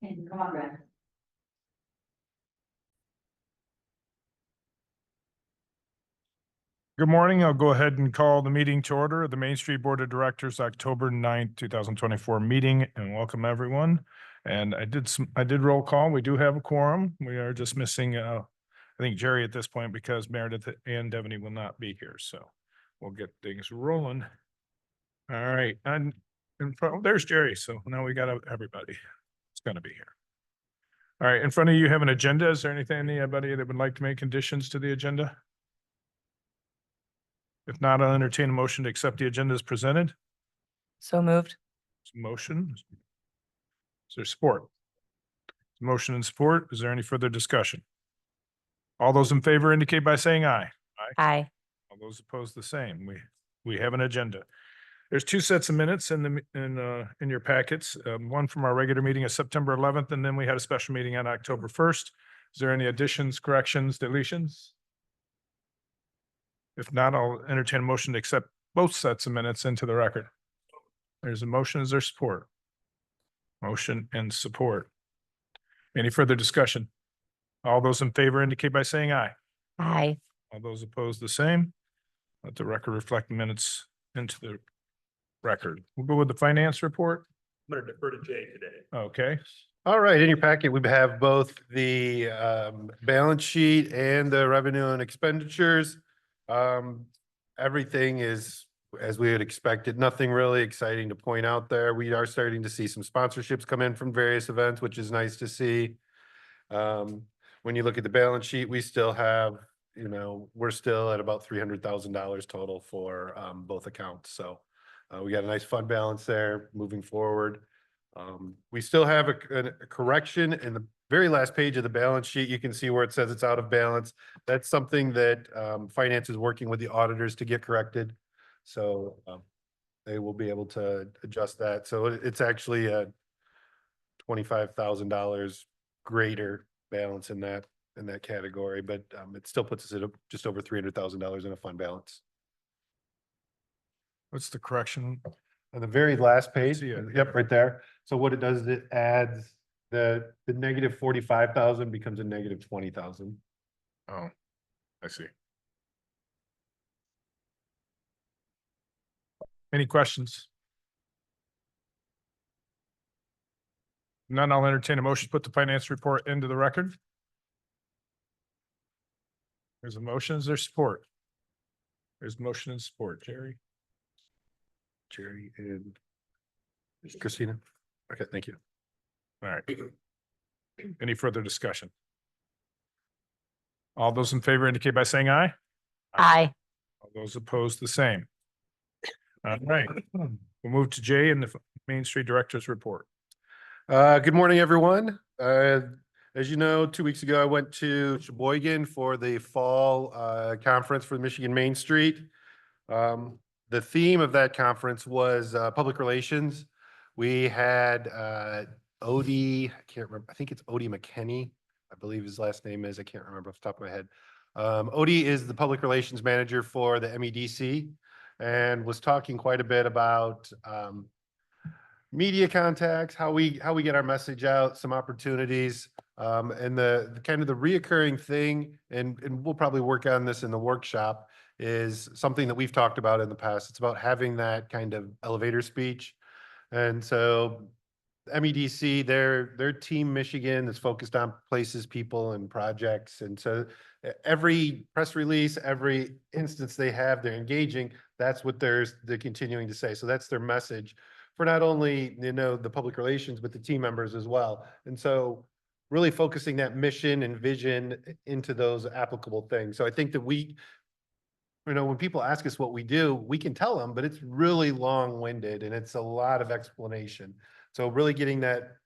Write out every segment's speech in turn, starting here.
And come on, Brad. Good morning. I'll go ahead and call the meeting to order. The Main Street Board of Directors, October 9th, 2024 meeting, and welcome everyone. And I did roll call. We do have a quorum. We are just missing, I think Jerry at this point because Meredith and Devaney will not be here. So we'll get things rolling. All right. And in front, there's Jerry. So now we got everybody. It's going to be here. All right. In front of you have an agenda. Is there anything, anybody that would like to make conditions to the agenda? If not, I'll entertain a motion to accept the agenda as presented. So moved. Motion. Is there support? Motion and support. Is there any further discussion? All those in favor indicate by saying aye. Aye. All those opposed, the same. We have an agenda. There's two sets of minutes in your packets. One from our regular meeting of September 11th, and then we had a special meeting on October 1st. Is there any additions, corrections, deletions? If not, I'll entertain a motion to accept both sets of minutes into the record. There's a motion. Is there support? Motion and support. Any further discussion? All those in favor indicate by saying aye. Aye. All those opposed, the same. Let the record reflect the minutes into the record. We'll go with the finance report. I'm going to defer to Jay today. Okay. All right, in your packet, we have both the balance sheet and the revenue and expenditures. Everything is as we had expected. Nothing really exciting to point out there. We are starting to see some sponsorships come in from various events, which is nice to see. When you look at the balance sheet, we still have, we're still at about $300,000 total for both accounts. So we got a nice fund balance there moving forward. We still have a correction in the very last page of the balance sheet. You can see where it says it's out of balance. That's something that finance is working with the auditors to get corrected. So they will be able to adjust that. So it's actually a $25,000 greater balance in that category, but it still puts us at just over $300,000 in a fund balance. What's the correction? On the very last page, See it. yep, right there. So what it does is it adds the negative 45,000 becomes a negative 20,000. Oh, I see. Any questions? None, I'll entertain a motion to put the finance report into the record. There's a motion. Is there support? There's motion and support. Jerry and Christina. Okay, thank you. All right. Any further discussion? All those in favor indicate by saying aye. Aye. All those opposed, the same. All right. We'll move to Jay and the Main Street Director's report. Good morning, everyone. As you know, 2 weeks ago, I went to Sheboygan for the fall conference for Michigan Main Street. The theme of that conference was public relations. We had Odie, I can't remember, I think it's Odie McKinney, I believe his last name is, I can't remember off the top of my head. Odie is the public relations manager for the MEDC and was talking quite a bit about media contacts, how we get our message out, some opportunities, and the kind of the reoccurring thing, and we'll probably work on this in the workshop, is something that we've talked about in the past. It's about having that kind of elevator speech. And so MEDC, their team Michigan is focused on places, people, and projects. And so every press release, every instance they have, they're engaging. That's what they're continuing to say. So that's their message for not only, the public relations, but the team members as well. And so really focusing that mission and vision into those applicable things. So I think that when people ask us what we do, we can tell them, but it's really long-winded and it's a lot of explanation. So really getting that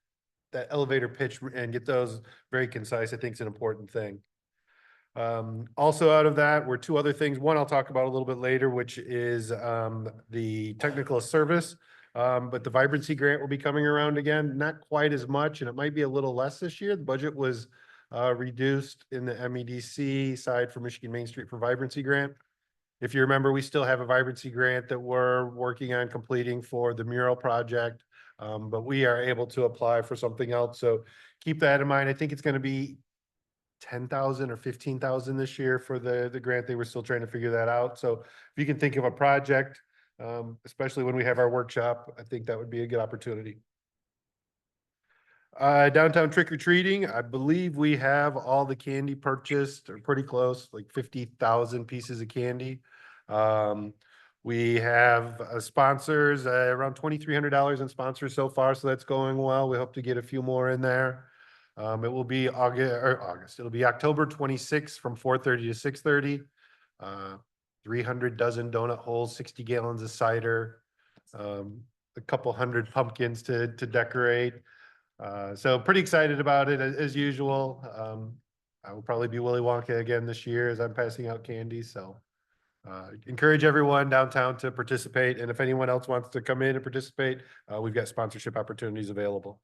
elevator pitch and get those very concise, I think is an important thing. Also out of that were two other things. One I'll talk about a little bit later, which is the technical service. But the vibrancy grant will be coming around again, not quite as much, and it might be a little less this year. The budget was reduced in the MEDC side for Michigan Main Street for vibrancy grant. If you remember, we still have a vibrancy grant that we're working on completing for the mural project. but we are able to apply for something else. So keep that in mind. I think it's going to be 10,000 or 15,000 this year for the grant. They were still trying to figure that out. So if you can think of a project, especially when we have our workshop, I think that would be a good opportunity. Downtown trick or treating, I believe we have all the candy purchased or pretty close, like 50,000 pieces of candy. We have sponsors, around $2,300 in sponsors so far, so that's going well. We hope to get a few more in there. It will be August. It'll be October 26th from 4:30 to 6:30. 300 dozen donut holes, 60 gallons of cider, a couple hundred pumpkins to decorate. So pretty excited about it as usual. I will probably be Willy Wonka again this year as I'm passing out candy. So encourage everyone downtown to participate. And if anyone else wants to come in and participate, we've got sponsorship opportunities available.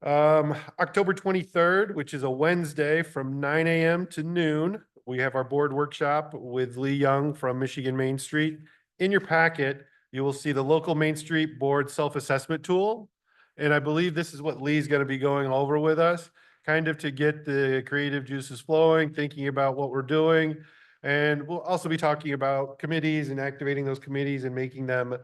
October 23rd, which is a Wednesday from 9 a.m. to noon, we have our board workshop with Lee Young from Michigan Main Street. In your packet, you will see the local Main Street Board self-assessment tool. And I believe this is what Lee's going to be going over with us, kind of to get the creative juices flowing, thinking about what we're doing. And we'll also be talking about committees and activating those committees and making them,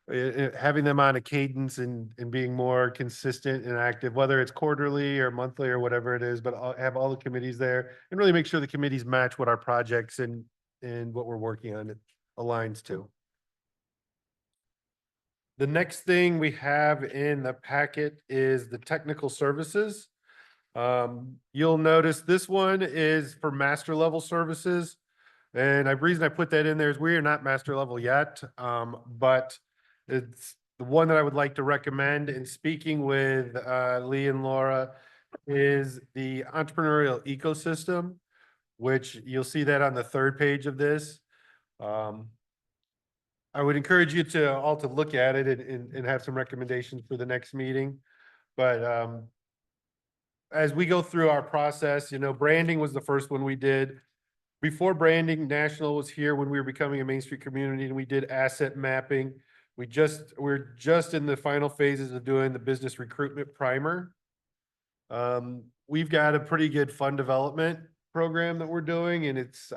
having them on a cadence and being more consistent and active, whether it's quarterly or monthly or whatever it is, but I'll have all the committees there and really make sure the committees match what our projects and what we're working on aligns to. The next thing we have in the packet is the technical services. You'll notice this one is for master level services. And the reason I put that in there is we are not master level yet, but it's the one that I would like to recommend in speaking with Lee and Laura is the entrepreneurial ecosystem, which you'll see that on the third page of this. I would encourage you to all to look at it and have some recommendations for the next meeting. But as we go through our process, you know, branding was the first one we did. Before branding, National was here when we were becoming a Main Street community and we did asset mapping. We're just in the final phases of doing the business recruitment primer. We've got a pretty good fund development program that we're doing, and it's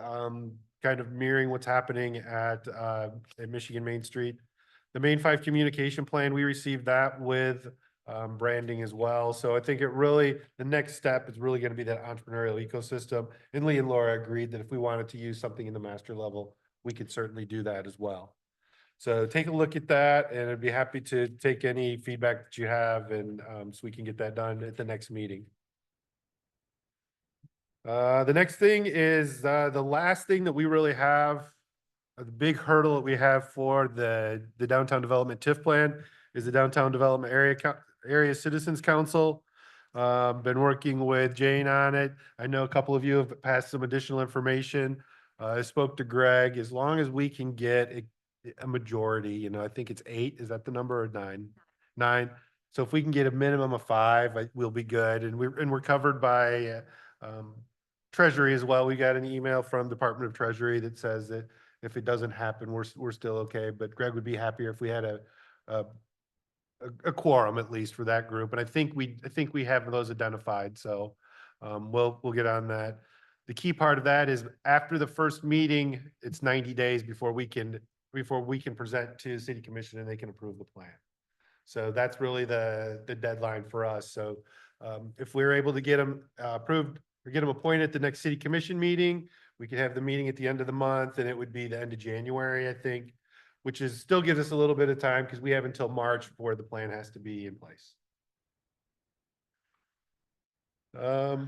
kind of mirroring what's happening at Michigan Main Street. The Main 5 communication plan, we received that with branding as well. So I think the next step is really going to be that entrepreneurial ecosystem. And Lee and Laura agreed that if we wanted to use something in the master level, we could certainly do that as well. So take a look at that, and I'd be happy to take any feedback that you have, and so we can get that done at the next meeting. The next thing is the last thing that we really have, the big hurdle that we have for the downtown development TIF plan is the Downtown Development Area Citizens Council. Been working with Jane on it. I know a couple of you have passed some additional information. I spoke to Greg. As long as we can get a majority, you know, I think it's 8. Is that the number or 9? 9. So if we can get a minimum of 5, we'll be good. And we're covered by Treasury as well. We got an email from Department of Treasury that says that if it doesn't happen, we're still okay. But Greg would be happier if we had a quorum at least for that group. And I think we have those identified. So we'll get on that. The key part of that is after the first meeting, it's 90 days before we can present to City Commission and they can approve the plan. So that's really the deadline for us. So if we're able to get them approved or get them appointed at the next City Commission meeting, we could have the meeting at the end of the month, and it would be the end of January, I think, which is still gives us a little bit of time because we have until March before the plan has to be in place. Yeah.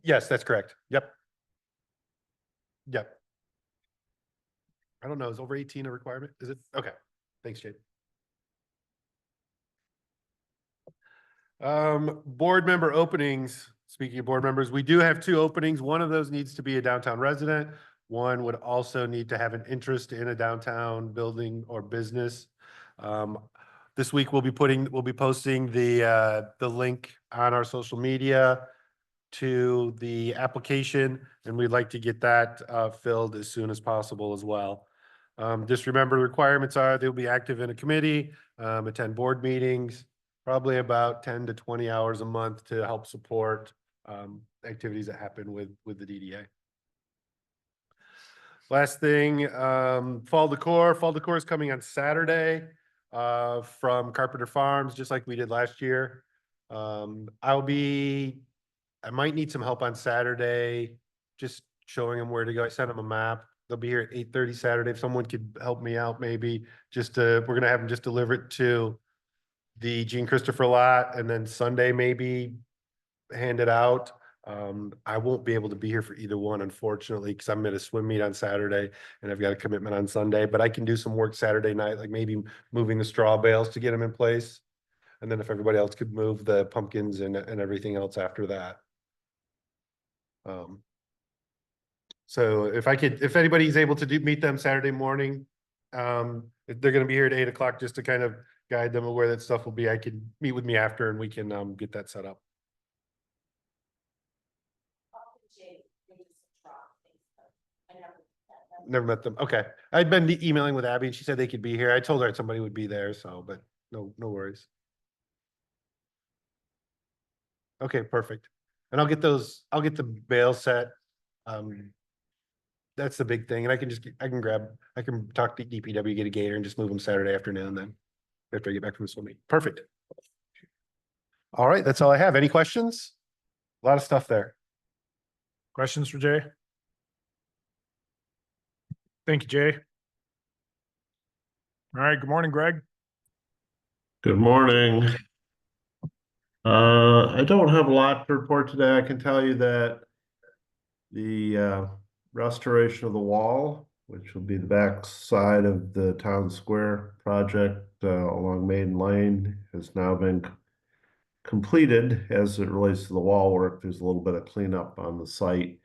Yes, that's correct. Yep. Yep. I don't know. Is over 18 a requirement? Is it? Okay. Thanks, Jade. Board member openings. Speaking of board members, we do have 2 openings. One of those needs to be a downtown resident. One would also need to have an interest in a downtown building or business. This week we'll be posting the link on our social media. to the application, and we'd like to get that filled as soon as possible as well. Just remember, the requirements are they'll be active in a committee, attend board meetings, probably about 10 to 20 hours a month to help support activities that happen with the DDA. Last thing, fall decor. Fall decor is coming on Saturday from Carpenter Farms, just like we did last year. I might need some help on Saturday, just showing them where to go. I sent them a map. They'll be here at 8:30 Saturday. If someone could help me out, maybe we're gonna have them just deliver it to the Gene Christopher lot, and then Sunday maybe hand it out. I won't be able to be here for either one, unfortunately, because I'm at a swim meet on Saturday and I've got a commitment on Sunday, but I can do some work Saturday night, like maybe moving the straw bales to get them in place. And then if everybody else could move the pumpkins and everything else after that. So if anybody's able to meet them Saturday morning, if they're gonna be here at 8 o'clock, just to kind of guide them where that stuff will be, I could meet with me after and we can get that set up. Never met them. Okay. I'd been emailing with Abby and she said they could be here. I told her somebody would be there, so, but no worries. Okay, perfect. And I'll get the bail set. That's the big thing. And I can talk to DPW, get a gator and just move them Saturday afternoon then after I get back from the swim meet. Perfect. All right, that's all I have. Any questions? A lot of stuff there. Questions for Jay? Thank you, Jay. All right, good morning, Greg. Good morning. I don't have a lot to report today. I can tell you that the restoration of the wall, which will be the back side of the town square project along Maiden Lane, has now been completed. As it relates to the wall work, there's a little bit of cleanup on the site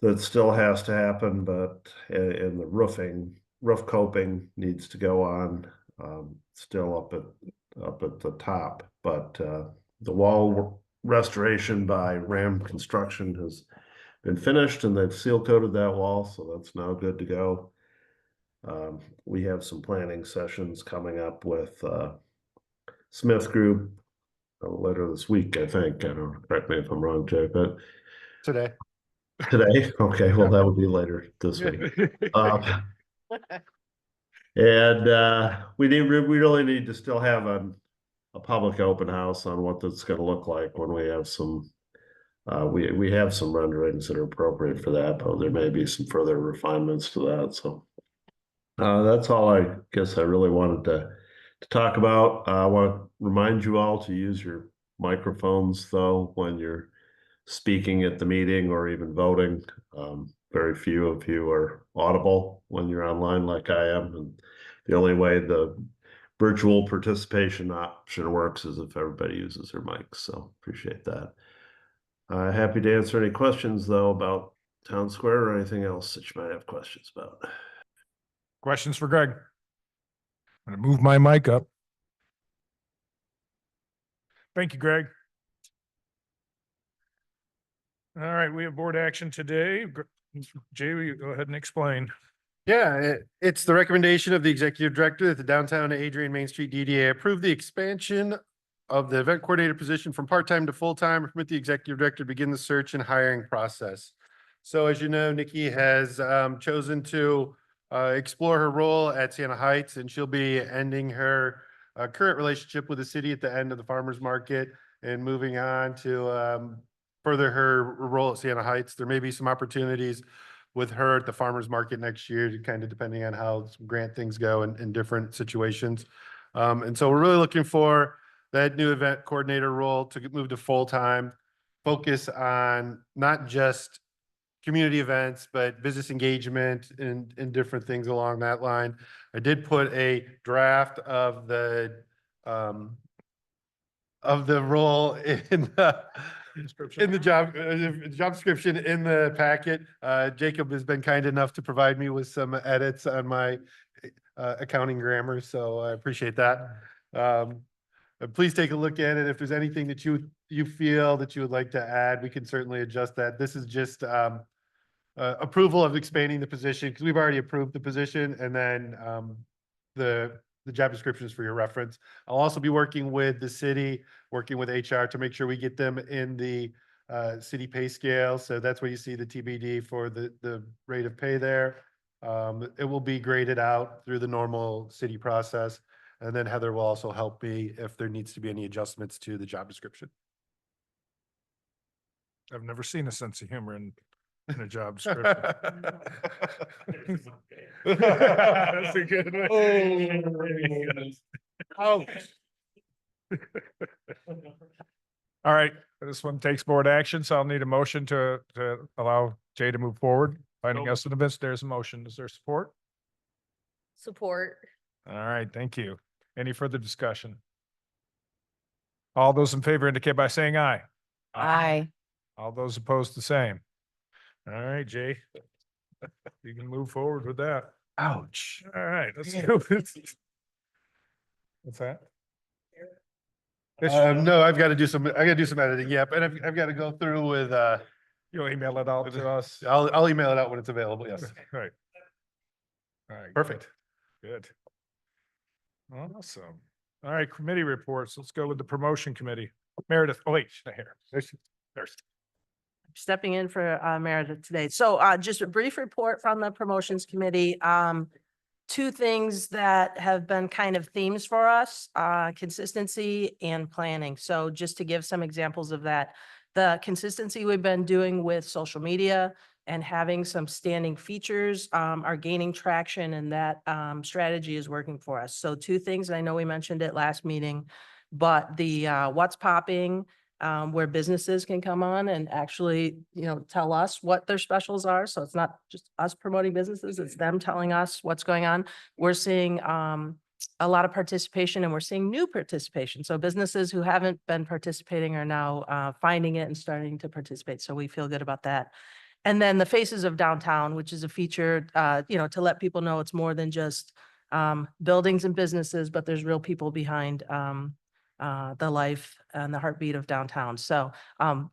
that still has to happen, but in the roof coping needs to go on, still up at the top, but the wall restoration by Ram Construction has been finished and they've seal coated that wall, so that's now good to go. We have some planning sessions coming up with Smith Group later this week, I think. I don't know, correct me if I'm wrong, Jay, but Today. Okay, well, that would be later this week. And we really need to still have a public open house on what that's going to look like when we have some. We have some renderings that are appropriate for that, but there may be some further refinements to that. So that's all I guess I really wanted to talk about. I want to remind you all to use your microphones though when you're speaking at the meeting or even voting. Very few of you are audible when you're online like I am, and the only way the virtual participation option works is if everybody uses their mics. So appreciate that. Happy to answer any questions though about Town Square or anything else that you might have questions about. Questions for Greg? I'm gonna move my mic up. Thank you, Greg. All right, we have board action today. Jay, will you go ahead and explain? Yeah, it's the recommendation of the executive director that the downtown Adrian Main Street DDA approve the expansion of the event coordinator position from part-time to full-time, permit the executive director to begin the search and hiring process. So as you know, Nikki has chosen to explore her role at Siena Heights, and she'll be ending her current relationship with the city at the end of the farmers market and moving on to further her role at Siena Heights. There may be some opportunities with her at the farmers market next year, kind of depending on how some grant things go in different situations. And so we're really looking for that new event coordinator role to move to full-time, focus on not just community events, but business engagement and different things along that line. I did put a draft of the role in the job description in the packet. Jacob has been kind enough to provide me with some edits on my accounting grammar, so I appreciate that. Please take a look at it. If there's anything that you you feel that you would like to add, we can certainly adjust that. This is just approval of expanding the position, because we've already approved the position, and then the job description is for your reference. I'll also be working with the city, working with HR to make sure we get them in the city pay scale. So that's where you see the TBD for the rate of pay there. It will be graded out through the normal city process. And then Heather will also help me if there needs to be any adjustments to the job description. I've never seen a sense of humor in a job description. That's a good one. Oh. All right, this one takes board action, so I'll need a motion to allow Jay to move forward. Finding us in the midst, there's a motion. Is there support? Support. All right, thank you. Any further discussion? All those in favor indicate by saying aye. Aye. All those opposed, the same. All right, Jay. You can move forward with that. Ouch. All right, let's do it. What's that? No, I gotta do some editing. Yep. And I've got to go through with, You'll email it out to us. I'll email it out when it's available. Yes. Right. All right. Perfect. Good. Awesome. All right, committee reports. Let's go with the promotion committee. Meredith, oh wait, she's not here. There's. Stepping in for Meredith today. So just a brief report from the promotions committee. Two things that have been kind of themes for us, consistency and planning. So just to give some examples of that, the consistency we've been doing with social media and having some standing features are gaining traction, and that strategy is working for us. So two things, and I know we mentioned it last meeting, but the what's popping, where businesses can come on and actually, tell us what their specials are. So it's not just us promoting businesses, it's them telling us what's going on. We're seeing a lot of participation, and we're seeing new participation. So businesses who haven't been participating are now finding it and starting to participate. So we feel good about that. And then the Faces of Downtown, which is a feature, to let people know it's more than just buildings and businesses, but there's real people behind the life and the heartbeat of downtown. So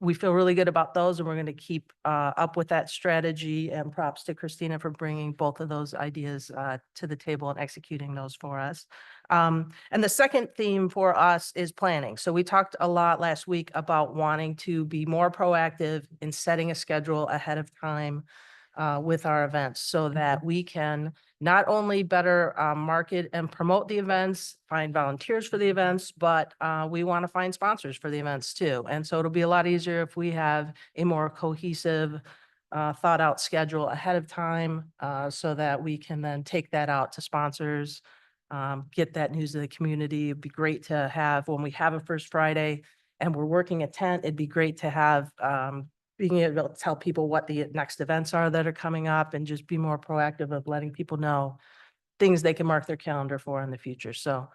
we feel really good about those, and we're going to keep up with that strategy, and props to Christina for bringing both of those ideas to the table and executing those for us. And the second theme for us is planning. So we talked a lot last week about wanting to be more proactive in setting a schedule ahead of time with our events, so that we can not only better market and promote the events, find volunteers for the events, but we want to find sponsors for the events too. And so it'll be a lot easier if we have a more cohesive, thought out schedule ahead of time, so that we can then take that out to sponsors, get that news to the community. It'd be great to have, when we have a First Friday and we're working a tent, it'd be great to have being able to tell people what the next events are that are coming up, and just be more proactive of letting people know things they can mark their calendar for in the future. So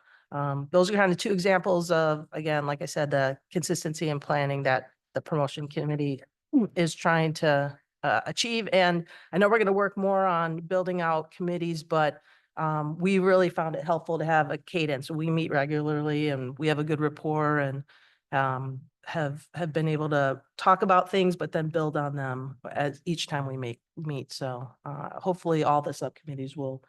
those are kind of two examples of, again, like I said, the consistency and planning that the promotion committee is trying to achieve. And I know we're going to work more on building out committees, but we really found it helpful to have a cadence. We meet regularly, and we have a good rapport, and have been able to talk about things, but then build on them as each time we meet. So hopefully all the subcommittees will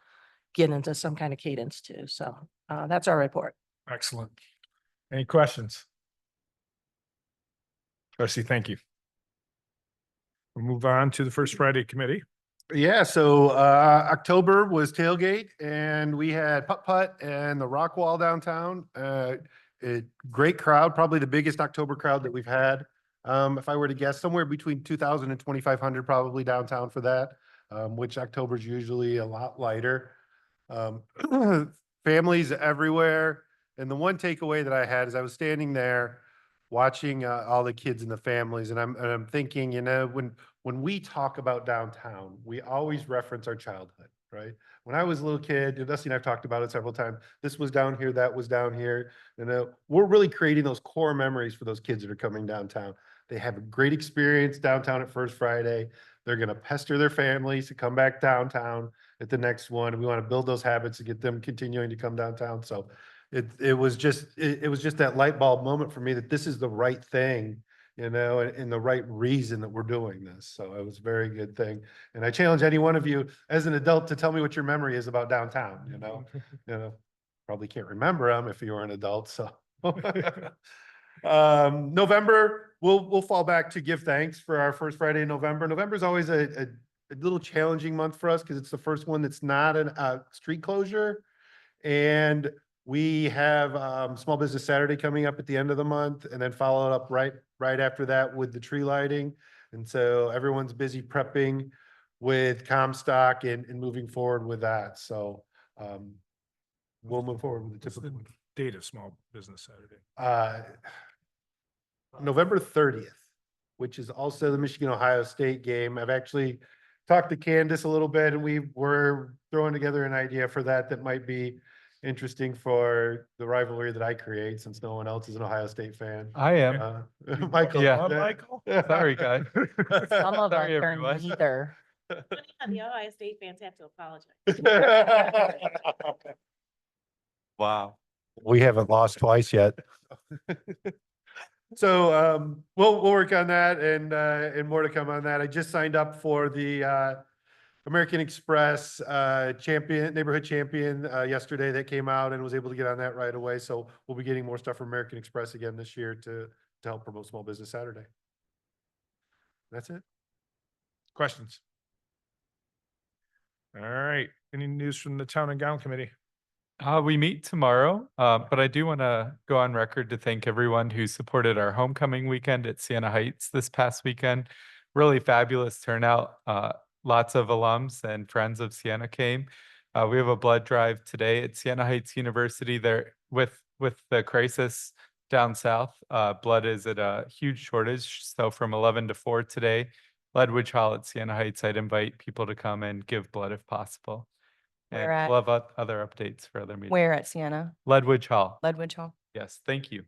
get into some kind of cadence too. So that's our report. Excellent. Any questions? Darcy, thank you. We'll move on to the First Friday committee. Yeah, so October was tailgate, and we had putt-putt and the rock wall downtown. Great crowd, probably the biggest October crowd that we've had. If I were to guess, somewhere between 2,000 and 2,500 probably downtown for that, which October is usually a lot lighter. Families everywhere. And the one takeaway that I had is I was standing there watching all the kids and the families, and I'm thinking, when we talk about downtown, we always reference our childhood, right? When I was a little kid, Dusty and I've talked about it several times. This was down here, that was down here. We're really creating those core memories for those kids that are coming downtown. They have a great experience downtown at First Friday. They're going to pester their families to come back downtown at the next one. And we want to build those habits to get them continuing to come downtown. So it was just, it was just that light bulb moment for me that this is the right thing, you know, and the right reason that we're doing this. So it was a very good thing. And I challenge any one of you as an adult to tell me what your memory is about downtown, you know? Probably can't remember them if you were an adult, so. November, we'll fall back to give thanks for our first Friday in November. November is always a little challenging month for us because it's the first one that's not a street closure. And we have Small Business Saturday coming up at the end of the month, and then followed up right after that with the tree lighting. And so everyone's busy prepping with Comstock and moving forward with that. So we'll move forward with the What's the typical. date of Small Business Saturday? November 30th, which is also the Michigan-Ohio State game. I've actually talked to Candace a little bit, and we were throwing together an idea for that might be interesting for the rivalry that I create, since no one else is an Ohio State fan. I am. Michael. Yeah. Love Michael? Sorry, guy. Some of us Sorry, are everyone. neither. The Ohio State fans have to apologize. Wow. We haven't lost twice yet. So we'll work on that, and more to come on that. I just signed up for the American Express neighborhood champion yesterday that came out, and was able to get on that right away. So we'll be getting more stuff from American Express again this year to help promote Small Business Saturday. That's it. Questions? All right. Any news from the Town and Gown Committee? We meet tomorrow, but I do want to go on record to thank everyone who supported our homecoming weekend at Siena Heights this past weekend. Really fabulous turnout. Lots of alums and friends of Siena came. We have a blood drive today at Siena Heights University there with the crisis down south. Blood is at a huge shortage. So from 11 to 4 today, Ledwidge Hall at Siena Heights, I'd invite people to come and give blood if possible. Where And at? we'll have other updates for other meetings. Where at Siena? Ledwidge Hall. Ledwidge Hall? Yes, thank you.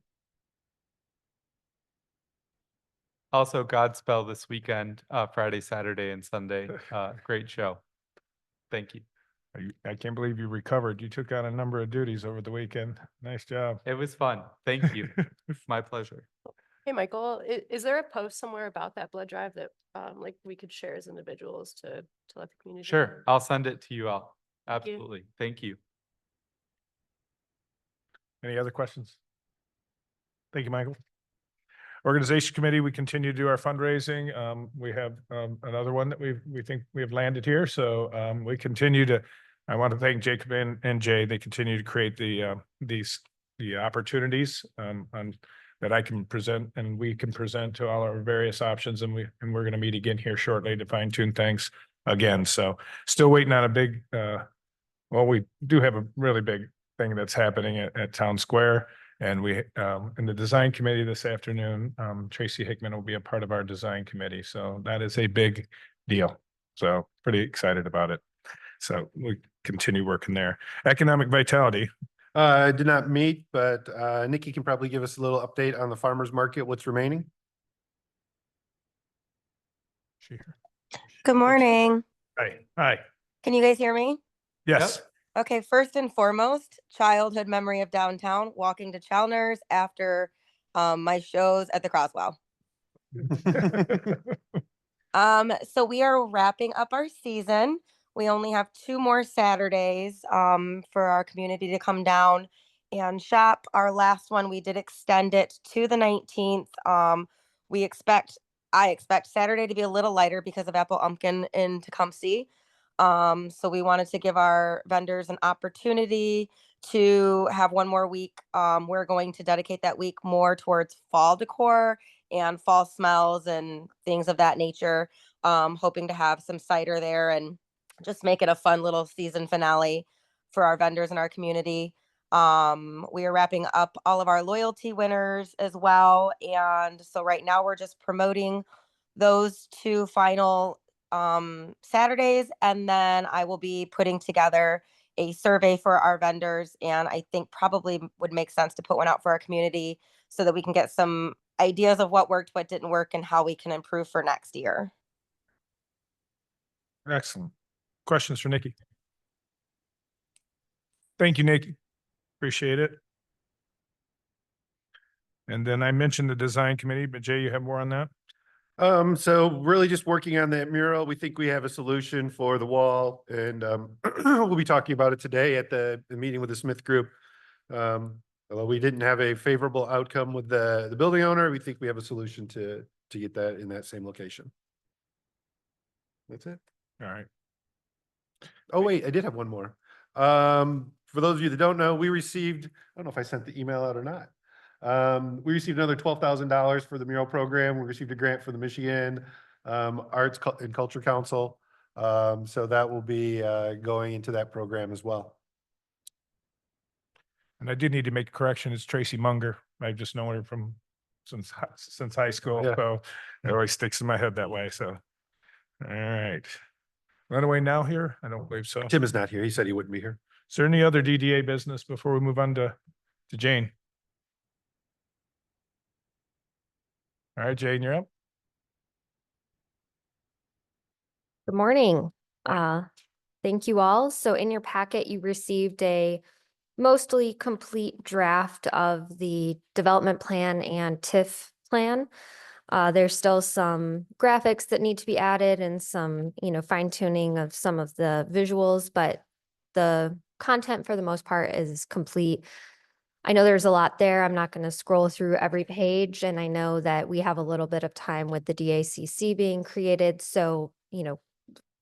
Also, Godspell this weekend, Friday, Saturday, and Sunday. Great show. Thank you. I can't believe you recovered. You took on a number of duties over the weekend. Nice job. It was fun. Thank you. My pleasure. Hey, Michael, is there a post somewhere about that blood drive that like we could share as individuals to let the community know? Sure, I'll send it to you all. Thank you. Absolutely. Thank you. Any other questions? Thank you, Michael. Organization Committee, we continue to do our fundraising. We have another one that we think we have landed here. So we continue to, I want to thank Jacob and Jay. They continue to create the opportunities that I can present and we can present to all our various options. And we're going to meet again here shortly to fine tune things again. So still waiting on a big, well, we do have a really big thing that's happening at Town Square. And we, in the design committee this afternoon, Tracy Hickman will be a part of our design committee. So that is a big deal. So pretty excited about it. So we continue working there. Economic vitality. I did not meet, but Nikki can probably give us a little update on the farmer's market, what's remaining. Good morning. Hi. Hi. Can you guys hear me? Yes. Okay, first and foremost, childhood memory of downtown, walking to Chalmers after my shows at the Croswell. So we are wrapping up our season. We only have 2 more Saturdays for our community to come down and shop. Our last one, we did extend it to the 19th. I expect Saturday to be a little lighter because of Apple Umpkin in Tecumseh. So we wanted to give our vendors an opportunity to have 1 more week. We're going to dedicate that week more towards fall decor and fall smells and things of that nature. Hoping to have some cider there and just make it a fun little season finale for our vendors in our community. We are wrapping up all of our loyalty winners as well. And so right now we're just promoting those 2 final Saturdays, and then I will be putting together a survey for our vendors, and I think probably would make sense to put one out for our community so that we can get some ideas of what worked, what didn't work, and how we can improve for next year. Excellent. Questions for Nikki? Thank you, Nikki. Appreciate it. And then I mentioned the design committee, but Jay, you have more on that? So really just working on that mural. We think we have a solution for the wall and, we'll be talking about it today at the meeting with the Smith Group. Although we didn't have a favorable outcome with the building owner, we think we have a solution to get that in that same location. That's it. All right. Oh, wait, I did have one more. For those of you that don't know, we received, I don't know if I sent the email out or not. We received another $12,000 for the mural program. We received a grant for the Michigan Arts and Culture Council. So that will be going into that program as well. And I did need to make a correction. It's Tracy Munger. I've just known her from since high school. Yeah. So it always sticks in my head that way. So, all right. Run away now here? I don't believe so. Tim is not here. He said he wouldn't be here. Is there any other DDA business before we move on to Jane? All right, Jane, you're up. Good morning. Thank you all. So in your packet, you received a mostly complete draft of the development plan and TIF plan. There's still some graphics that need to be added and some, fine tuning of some of the visuals, but the content for the most part is complete. I know there's a lot there. I'm not going to scroll through every page, and I know that we have a little bit of time with the DACC being created. So,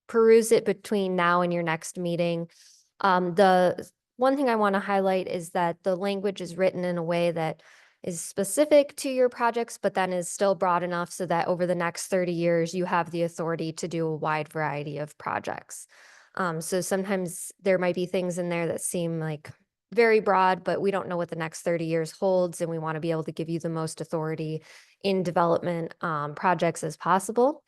peruse it between now and your next meeting. The one thing I want to highlight is that the language is written in a way that is specific to your projects, but then is still broad enough so that over the next 30 years, you have the authority to do a wide variety of projects. So sometimes there might be things in there that seem like very broad, but we don't know what the next 30 years holds, and we want to be able to give you the most authority in development projects as possible.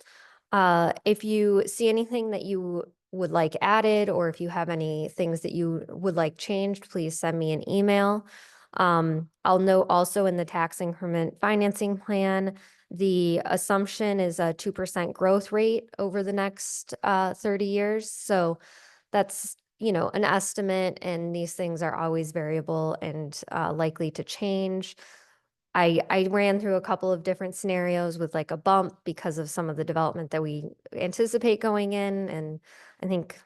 If you see anything that you would like added, or if you have any things that you would like changed, please send me an email. I'll note also in the tax increment financing plan, the assumption is a 2% growth rate over the next 30 years. So that's, an estimate, and these things are always variable and likely to change. I ran through a couple of different scenarios with like a bump because of some of the development that we anticipate going in. And I think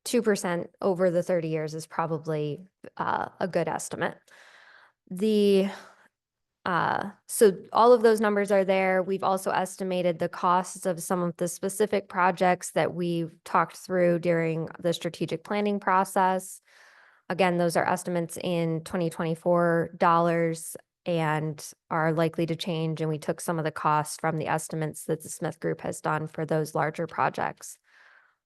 2% over the 30 years is probably a good estimate. So all of those numbers are there. We've also estimated the costs of some of the specific projects that we've talked through during the strategic planning process. Again, those are estimates in 2024 dollars and are likely to change. And we took some of the costs from the estimates that the Smith Group has done for those larger projects.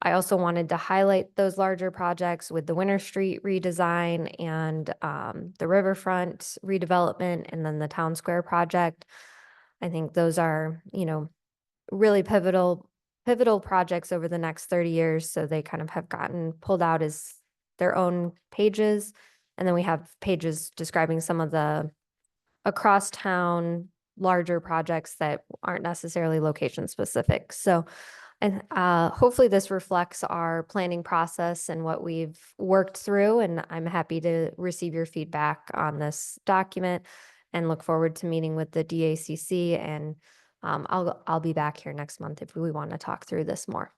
I also wanted to highlight those larger projects with the Winter Street redesign and the riverfront redevelopment, and then the Town Square project. I think those are, really pivotal projects over the next 30 years. So they kind of have gotten pulled out as their own pages. And then we have pages describing some of the across town larger projects that aren't necessarily location specific. So, and hopefully this reflects our planning process and what we've worked through. And I'm happy to receive your feedback on this document and look forward to meeting with the DACC. And I'll be back here next month if we want to talk through this more.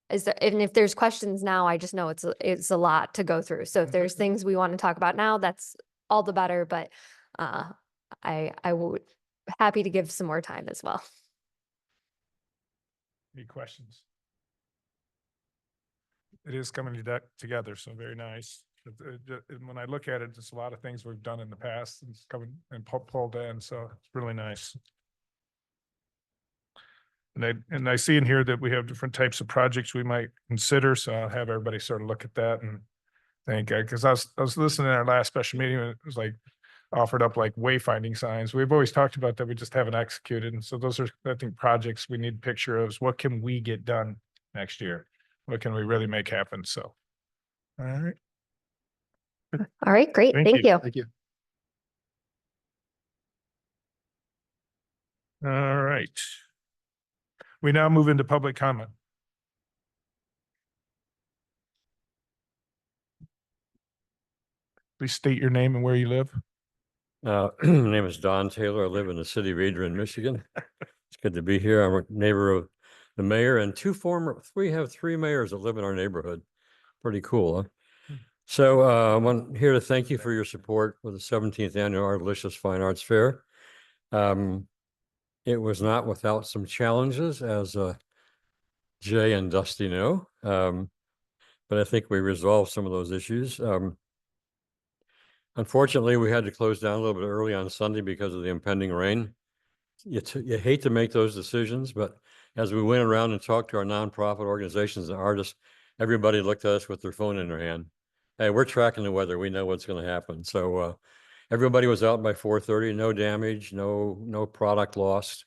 And if there's questions now, I just know it's a lot to go through. So if there's things we want to talk about now, that's all the better. But I would happy to give some more time as well. Any questions? It is coming together, so very nice. When I look at it, it's a lot of things we've done in the past, and it's coming and pulled in, so it's really nice. And I see in here that we have different types of projects we might consider, so I'll have everybody sort of look at that and think, because I was listening to our last special meeting, and it was like offered up like wayfinding signs. We've always talked about that, we just haven't executed. And so those are, I think, projects we need a picture of. What can we get done next year? What can we really make happen? So, all right. All right, great. Thank you. Thank you. All right. We now move into public comment. Please state your name and where you live. My name is Don Taylor. I live in the city of Adrian, Michigan. It's good to be here. I'm a neighbor of the mayor and we have three mayors that live in our neighborhood. Pretty cool, huh? So I'm here to thank you for your support for the 17th Annual Artelicious Fine Arts Fair. It was not without some challenges, as Jay and Dusty know, but I think we resolved some of those issues. Unfortunately, we had to close down a little bit early on Sunday because of the impending rain. You hate to make those decisions, but as we went around and talked to our nonprofit organizations and artists, everybody looked at us with their phone in their hand. Hey, we're tracking the weather. We know what's going to happen. So everybody was out by 4:30. No damage, no product lost.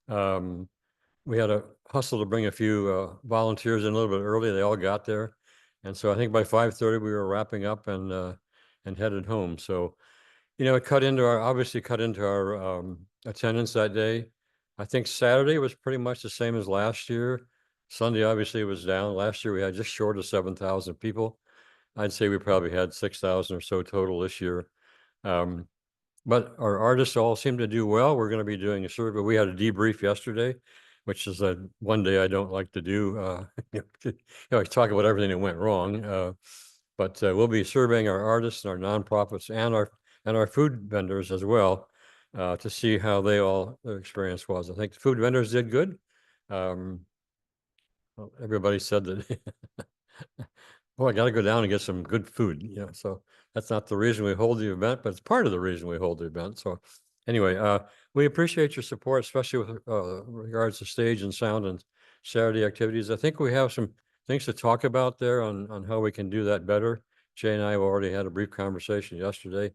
We had a hustle to bring a few volunteers in a little bit early. They all got there, and so I think by 5:30 we were wrapping up and headed home. So, it obviously cut into our attendance that day. I think Saturday was pretty much the same as last year. Sunday obviously was down. Last year we had just short of 7,000 people. I'd say we probably had 6,000 or so total this year. But our artists all seem to do well. We're going to be doing a survey. We had a debrief yesterday, which is one day I don't like to do. Talk about everything that went wrong. But we'll be surveying our artists and our nonprofits and our food vendors as well to see how their experience was. I think the food vendors did good. Everybody said that. Well, I got to go down and get some good food. So that's not the reason we hold the event, but it's part of the reason we hold the event. So anyway, we appreciate your support, especially with regards to stage and sound and Saturday activities. I think we have some things to talk about there on how we can do that better. Jay and I have already had a brief conversation yesterday.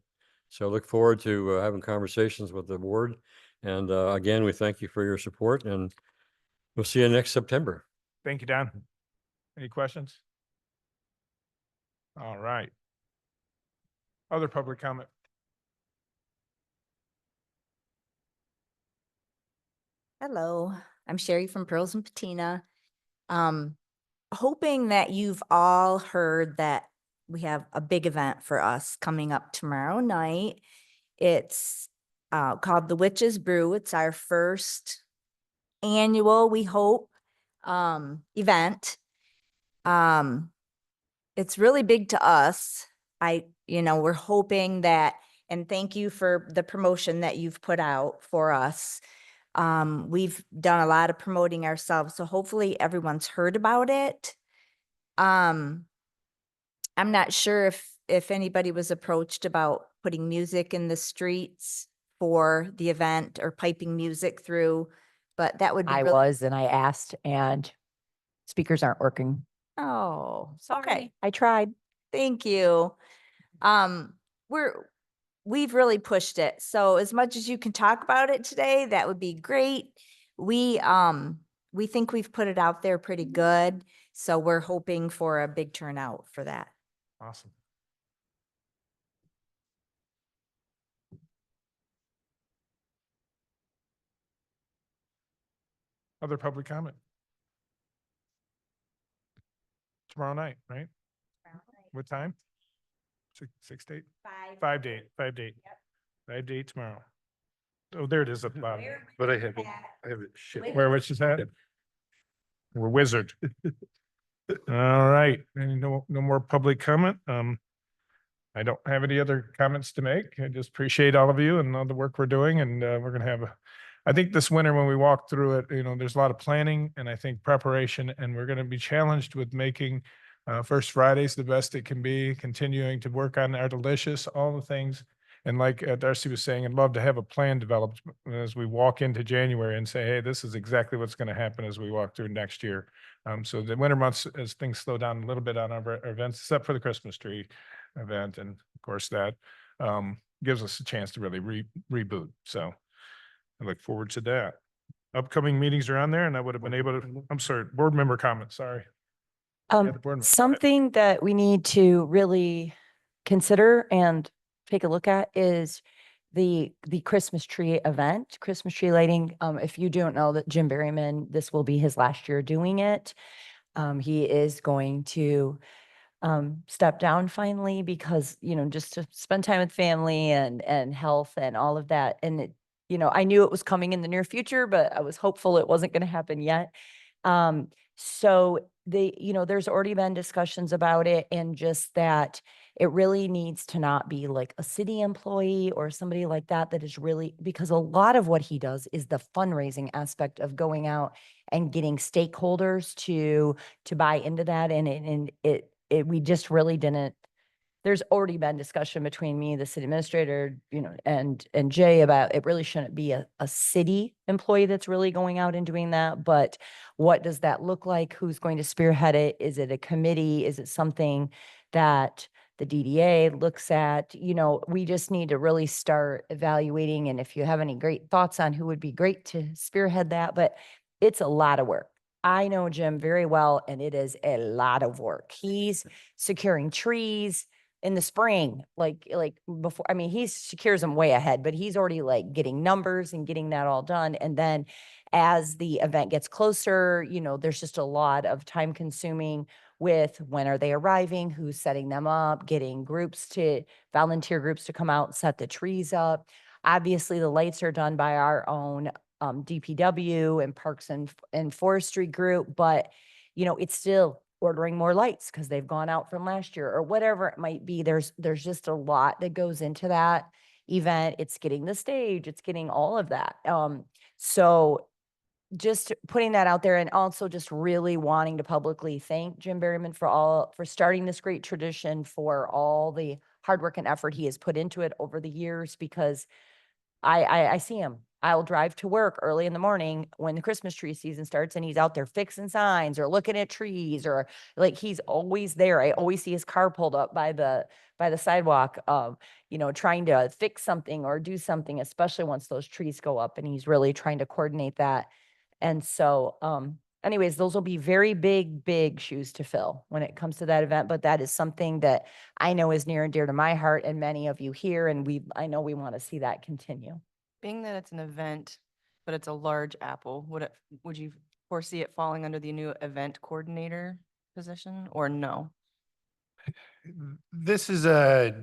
So I look forward to having conversations with the board. And again, we thank you for your support and we'll see you next September. Thank you, Don. Any questions? All right. Other public comment? Hello, I'm Sherry from Pearls and Patina. Hoping that you've all heard that we have a big event for us coming up tomorrow night. It's called the Witch's Brew. It's our first annual, we hope, event. It's really big to us. We're hoping that, and thank you for the promotion that you've put out for us. We've done a lot of promoting ourselves, so hopefully everyone's heard about it. I'm not sure if anybody was approached about putting music in the streets for the event or piping music through, but that would be I was, and I asked, and speakers aren't working. Oh, Okay, sorry. I tried. Thank you. We've really pushed it. So as much as you can talk about it today, that would be great. We think we've put it out there pretty good. So we're hoping for a big turnout for that. Awesome. Other public comment? Tomorrow night, right? What time? 6 to 8? 5 to 8. 5 to 8. Yep. 5 to 8 tomorrow. Oh, there it is at the bottom. But I have it shipped. Where, which is that? We're wizard. All right, and no more public comment. I don't have any other comments to make. I just appreciate all of you and all the work we're doing, and we're gonna have I think this winter when we walk through it, there's a lot of planning and I think preparation, and we're gonna be challenged with making First Fridays the best it can be, continuing to work on our delicious, all the things. And like Darcy was saying, I'd love to have a plan developed as we walk into January and say, hey, this is exactly what's going to happen as we walk through next year. So the winter months, as things slow down a little bit on our events, except for the Christmas tree event. And of course that gives us a chance to really reboot. So I look forward to that. Upcoming meetings are on there and I would have been able to, I'm sorry, board member comments, sorry. Yeah, the board member. Something that we need to really consider and take a look at is the Christmas tree event, Christmas tree lighting. If you don't know that Jim Berryman, this will be his last year doing it. He is going to step down finally because, just to spend time with family and health and all of that. And it, I knew it was coming in the near future, but I was hopeful it wasn't going to happen yet. So there's already been discussions about it, and just that it really needs to not be like a city employee or somebody like that is really, because a lot of what he does is the fundraising aspect of going out and getting stakeholders to buy into that. And we just really didn't. There's already been discussion between me, the city administrator, and Jay about it really shouldn't be a city employee that's really going out and doing that. But what does that look like? Who's going to spearhead it? Is it a committee? Is it something that the DDA looks at? We just need to really start evaluating. And if you have any great thoughts on who would be great to spearhead that, but it's a lot of work. I know Jim very well, and it is a lot of work. He's securing trees in the spring, like before. I mean, he secures them way ahead, but he's already like getting numbers and getting that all done. And then as the event gets closer, there's just a lot of time consuming with when are they arriving, who's setting them up, getting volunteer groups to come out and set the trees up. Obviously, the lights are done by our own DPW and Parks and Forestry group, but it's still ordering more lights because they've gone out from last year or whatever it might be. There's just a lot that goes into that event. It's getting the stage, it's getting all of that. So just putting that out there, and also just really wanting to publicly thank Jim Berryman for starting this great tradition, for all the hard work and effort he has put into it over the years, because I see him. I'll drive to work early in the morning when the Christmas tree season starts, and he's out there fixing signs or looking at trees, or like he's always there. I always see his car pulled up by the sidewalk, trying to fix something or do something, especially once those trees go up, and he's really trying to coordinate that. And so, anyways, those will be very big shoes to fill when it comes to that event. But that is something that I know is near and dear to my heart and many of you here. And I know we want to see that continue. Being that it's an event, but it's a large apple, would you foresee it falling under the new event coordinator position, or no? This is a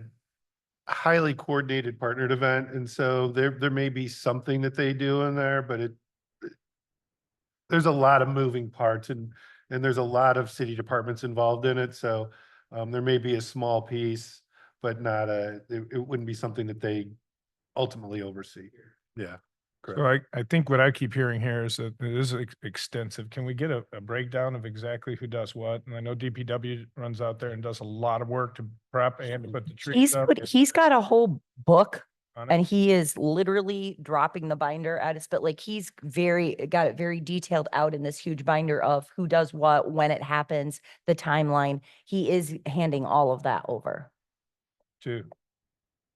highly coordinated partnered event, and so there may be something that they do in there, but there's a lot of moving parts, and there's a lot of city departments involved in it. So there may be a small piece, but not it wouldn't be something that they ultimately oversee. Yeah. Correct. So I think what I keep hearing here is that it is extensive. Can we get a breakdown of exactly who does what? And I know DPW runs out there and does a lot of work to prep and to put the trees up. He's got a whole book, on it. and he is literally dropping the binder at us, but like he's got it very detailed out in this huge binder of who does what, when it happens, the timeline. He is handing all of that over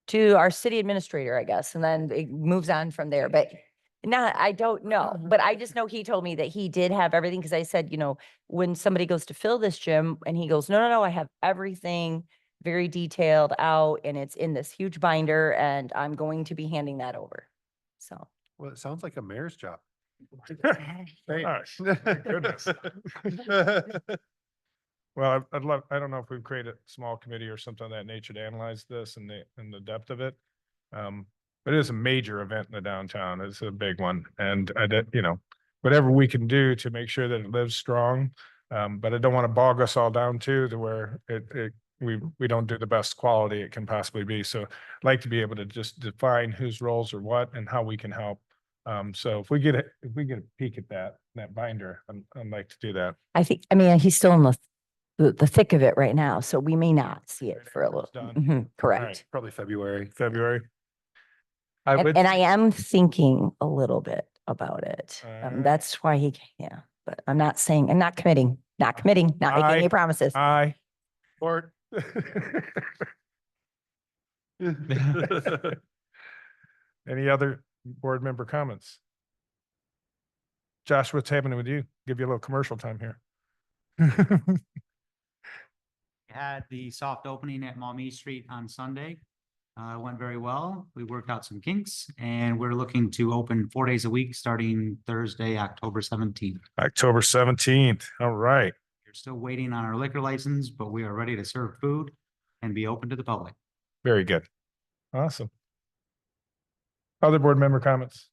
to our city administrator, I guess, and then it moves on from there. But I don't know, but I just know he told me that he did have everything, because I said, when somebody goes to fill this, Jim, and he goes, no, I have everything very detailed out, and it's in this huge binder, and I'm going to be handing that over. So. Well, it sounds like a mayor's job. Gosh, goodness. Well, I don't know if we've created a small committee or something of that nature to analyze this and the depth of it. But it is a major event in the downtown. It's a big one. And whatever we can do to make sure that it lives strong. But I don't want to bog us all down to where we don't do the best quality it can possibly be. So I'd like to be able to just define whose roles are what and how we can help. So if we get a peek at that binder, I'd like to do that. I mean, he's still in the thick of it right now, so we may not see it for a little. Correct. All right. Probably February. And I am thinking a little bit about it. That's why but I'm not committing, not making any promises. Or Any other board member comments? Josh, what's happening with you? Give you a little commercial time here. Had the soft opening at Maumee Street on Sunday. Went very well. We worked out some kinks, and we're looking to open 4 days a week starting Thursday, October 17th. October 17th. All right. still waiting on our liquor license, but we are ready to serve food and be open to the public. Very good. Awesome. Other board member comments?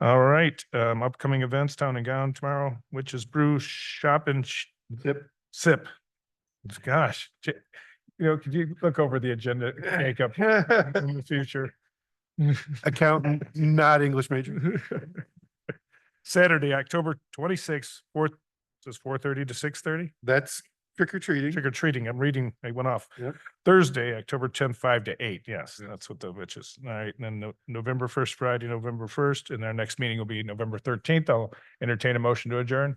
All right, upcoming events, Town and Gown tomorrow, Witch's Brew, Shop and Sip. Gosh, could you look over the agenda makeup in the future? Accountant, not English major. Saturday, October 26th, says 4:30 to 6:30. That's trick or treating. Trick or treating. I'm reading. I went off. Yep. Thursday, October 10th, 5 to 8. Yes, that's what the witch is. All right. And then November 1st, Friday, November 1st, and our next meeting will be November 13th. I'll entertain a motion to adjourn.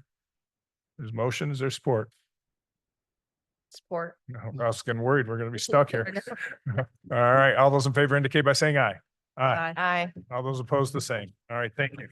There's motion. Is there support? Support. I was getting worried. We're going to be stuck here. All right. All those in favor indicate by saying aye. Aye. Aye. All those opposed, the same. All right. Thank you.